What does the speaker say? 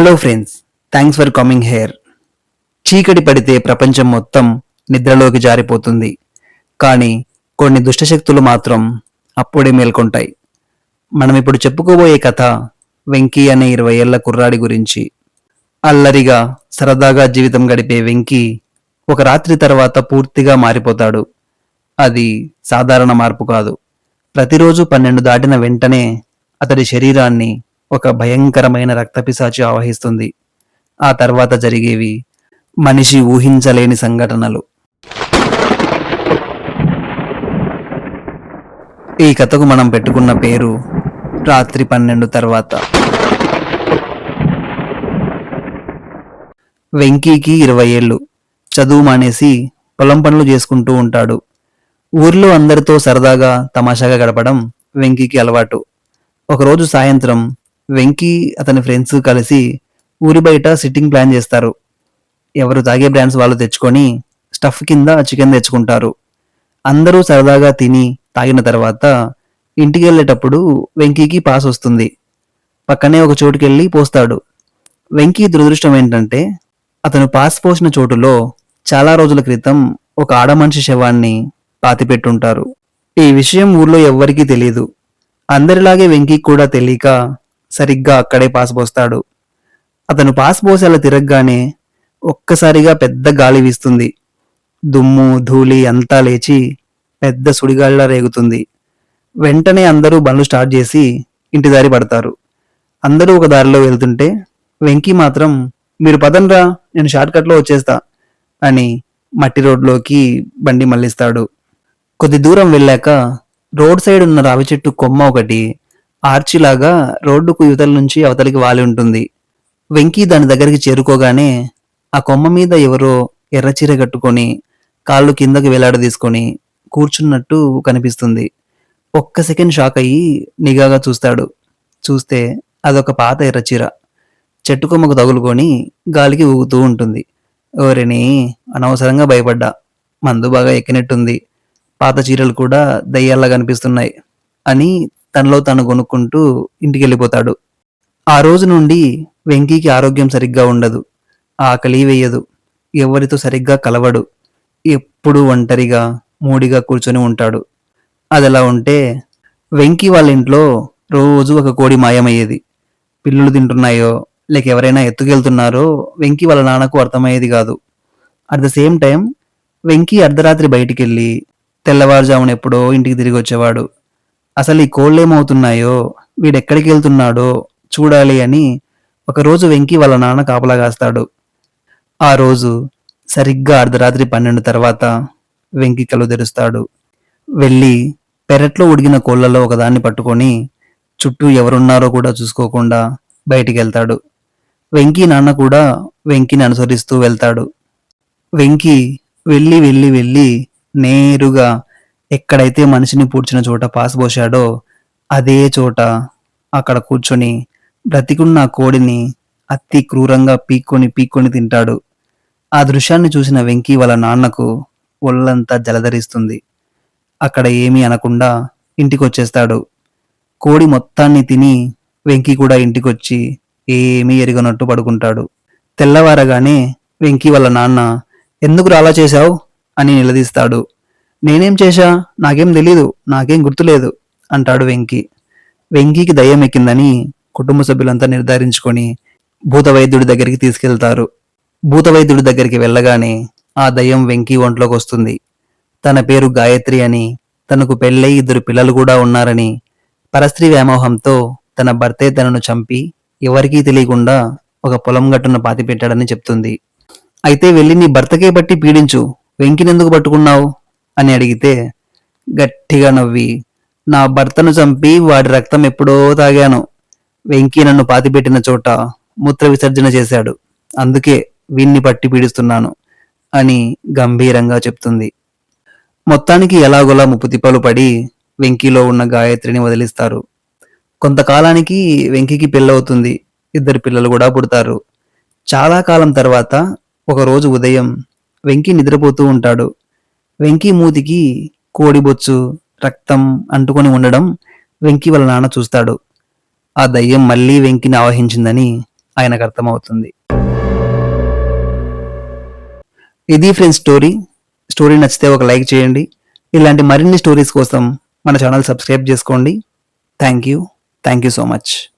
Hello friends, thanks for coming here. చీకటి పడితే ప్రపంచం మొత్తం నిద్రలోకి జారిపోతుంది. కానీ కొన్ని దుష్టశక్తులు మాత్రం అప్పుడే మేల్కొంటాయి. మనం ఇప్పుడు చెప్పుకోబోయే కథ వెంకీ అనే 20 ఏళ్ల కుర్రాడి గురించి. అల్లరిగా సరదాగా జీవితం గడిపే వెంకీ ఒక రాత్రి తర్వాత పూర్తిగా మారిపోతాడు. అది సాధారణ మార్పు కాదు. ప్రతిరోజు 12 దాటిన వెంటనే అతడి శరీరాన్ని ఒక భయంకరమైన రక్తపిశాచి ఆవహిస్తుంది. ఆ తర్వాత జరిగేవి మనిషి ఊహించలేని సంఘటనలు. ఈ కథకు మనం పెట్టుకున్న పేరు రాత్రి 12 తర్వాత. వెంకీకి 20 ఏళ్ళు. చదువు మానేసి పొలం పనులు చేసుకుంటూ ఉంటాడు. ఊర్లో అందరితో సరదాగా తమాషాగా గడపడం వెంకీకి అలవాటు. ఒకరోజు సాయంత్రం వెంకీ అతని ఫ్రెండ్స్ కలిసి ఊరి బయట సిట్టింగ్ ప్లాన్ చేస్తారు. ఎవరు తాగే బ్రాండ్స్ వాళ్ళు తెచ్చుకొని స్టఫ్ కింద చికెన్ తెచ్చుకుంటారు. అందరూ సరదాగా తిని తాగిన తర్వాత ఇంటికి వెళ్ళేటప్పుడు వెంకీకి పాస్ వస్తుంది. పక్కనే ఒక చోటుకెళ్ళి పోస్తాడు. వెంకీ దురదృష్టం ఏంటంటే అతను పాస్ పోసిన చోటులో చాలా రోజుల క్రితం ఒక ఆడమనిషి శవాన్ని పాతిపెట్టుంటారు. ఈ విషయం ఊర్లో ఎవ్వరికీ తెలియదు. అందరిలాగే వెంకీ కూడా తెలియక సరిగ్గా అక్కడే పాస్ పోస్తాడు. అతను పాస్ పోసి అలా తిరగగానే ఒక్కసారిగా పెద్ద గాలి వీస్తుంది. దుమ్ము ధూళి అంతా లేచి పెద్ద సుడిగాలిలా రేగుతుంది. వెంటనే అందరూ బండ్లు స్టార్ట్ చేసి ఇంటి దారి పడతారు. అందరూ ఒక దారిలో వెళ్తుంటే వెంకీ మాత్రం మీరు పదండ్రా, నేను షార్ట్ కట్లో వచ్చేస్తా అని మట్టి రోడ్లోకి బండి మళ్లిస్తాడు. కొద్ది దూరం వెళ్ళాక రోడ్ సైడ్ ఉన్న రావి చెట్టు కొమ్మ ఒకటి ఆర్చిలాగా రోడ్డుకు యువతల నుంచి అవతలికి వాలి ఉంటుంది. వెంకీ దాని దగ్గరికి చేరుకోగానే ఆ కొమ్మ మీద ఎవరో ఎర్రచీర కట్టుకొని కాళ్ళు కిందకి వేలాడదీసుకొని కూర్చున్నట్టు కనిపిస్తుంది. ఒక్క సెకండ్ షాక్ అయ్యి నిఘాగా చూస్తాడు. చూస్తే అదొక పాత ఎర్రచీర చెట్టు కొమ్మకు తగులుకొని గాలికి ఊగుతూ ఉంటుంది. ఓరిని, అనవసరంగా భయపడ్డా. మందు బాగా ఎక్కినట్టుంది. పాత చీరలు కూడా దయ్యాల్లా కనిపిస్తున్నాయి అని తనలో తను కొనుక్కుంటూ ఇంటికి వెళ్ళిపోతాడు. ఆ రోజు నుండి వెంకీకి ఆరోగ్యం సరిగ్గా ఉండదు. ఆకలి వేయదు. ఎవరితో సరిగ్గా కలవడు. ఎప్పుడూ ఒంటరిగా మూడిగా కూర్చొని ఉంటాడు. అదలా ఉంటే వెంకీ వాళ్ళ ఇంట్లో రోజు ఒక కోడి మాయమయ్యేది. పిల్లులు తింటున్నాయో లేక ఎవరైనా ఎత్తుకెళ్తున్నారో వెంకీ వాళ్ళ నాన్నకు అర్థమయ్యేది కాదు. At the same time Venky అర్ధరాత్రి బయటికెళ్ళి తెల్లవారుజామున ఎప్పుడో ఇంటికి తిరిగి వచ్చేవాడు. అసలు ఈ కోళ్ళేమవుతున్నాయో, వీడెక్కడికి వెళ్తున్నాడో చూడాలి అని ఒకరోజు వెంకీ వాళ్ళ నాన్న కాపలా కాస్తాడు. ఆ రోజు సరిగ్గా అర్ధరాత్రి 12 తర్వాత వెంకీ కళ్ళు తెరుస్తాడు. వెళ్ళి పెరట్లో ఉడిగిన కోళ్లలో ఒకదాన్ని పట్టుకొని చుట్టూ ఎవరున్నారో కూడా చూసుకోకుండా బయటికి వెళ్తాడు. వెంకీ నాన్న కూడా వెంకీని అనుసరిస్తూ వెళ్తాడు. వెంకీ వెళ్ళి వెళ్ళి వెళ్ళి నేరుగా ఎక్కడైతే మనిషిని పూడ్చిన చోట పాస్ పోశాడో అదే చోట అక్కడ కూర్చొని బ్రతికున్న కోడిని అతి క్రూరంగా పీక్కొని తింటాడు. ఆ దృశ్యాన్ని చూసిన వెంకీ వాళ్ళ నాన్నకు ఒళ్ళంతా జలధరిస్తుంది. అక్కడ ఏమీ అనకుండా ఇంటికొచ్చేస్తాడు. కోడి మొత్తాన్ని తిని వెంకీ కూడా ఇంటికొచ్చి ఏమీ ఎరగనట్టు పడుకుంటాడు. తెల్లవారగానే వెంకీ వాళ్ళ నాన్న ఎందుకు అలా చేశావు అని నిలదీస్తాడు. నేనేం చేశా, నాకేం తెలీదు, నాకేం గుర్తులేదు అంటాడు వెంకీ. వెంకీకి దయ్యం ఎక్కిందని కుటుంబ సభ్యులంతా నిర్ధారించుకొని భూత వైద్యుడి దగ్గరికి తీసుకెళ్తారు. భూత వైద్యుడి దగ్గరికి వెళ్ళగానే ఆ దయ్యం వెంకీ ఒంట్లోకి వస్తుంది. తన పేరు గాయత్రి అని, తనకు పెళ్ళై 2 పిల్లలు కూడా ఉన్నారని, పరస్త్రీ వ్యామోహంతో తన భర్తే తనను చంపి ఎవరికీ తెలియకుండా ఒక పొలం గట్టున పాతిపెట్టాడని చెప్తుంది. అయితే వెళ్ళి నీ భర్తకే బట్టి పీడించు, వెంకినెందుకు పట్టుకున్నావు అని అడిగితే గట్టిగా నవ్వి నా భర్తను చంపి వాడి రక్తం ఎప్పుడో తాగాను. వెంకీ నన్ను పాతిపెట్టిన చోట మూత్ర విసర్జన చేశాడు. అందుకే వీణ్ణి పట్టి పీడిస్తున్నాను అని గంభీరంగా చెప్తుంది. మొత్తానికి ఎలాగోలా ముప్పు తిప్పలు పడి వెంకీలో ఉన్న గాయత్రిని వదిలిస్తారు. కొంతకాలానికి వెంకీకి పెళ్ళవుతుంది. 2 పిల్లలు కూడా పుడతారు. చాలా కాలం తర్వాత ఒకరోజు ఉదయం వెంకీ నిద్రపోతూ ఉంటాడు. వెంకీ మూతికి కోడిబొచ్చు రక్తం అంటుకొని ఉండడం వెంకీ వాళ్ళ నాన్న చూస్తాడు. ఆ దయ్యం మళ్లీ వెంకిని ఆవహించిందని ఆయనకు అర్థమవుతుంది. ఇది ఫ్రెండ్స్ స్టోరీ నచ్చితే ఒక లైక్ చేయండి. ఇలాంటి మరిన్ని స్టోరీస్ కోసం మన ఛానల్ సబ్స్క్రైబ్ చేసుకోండి. Thank you so much.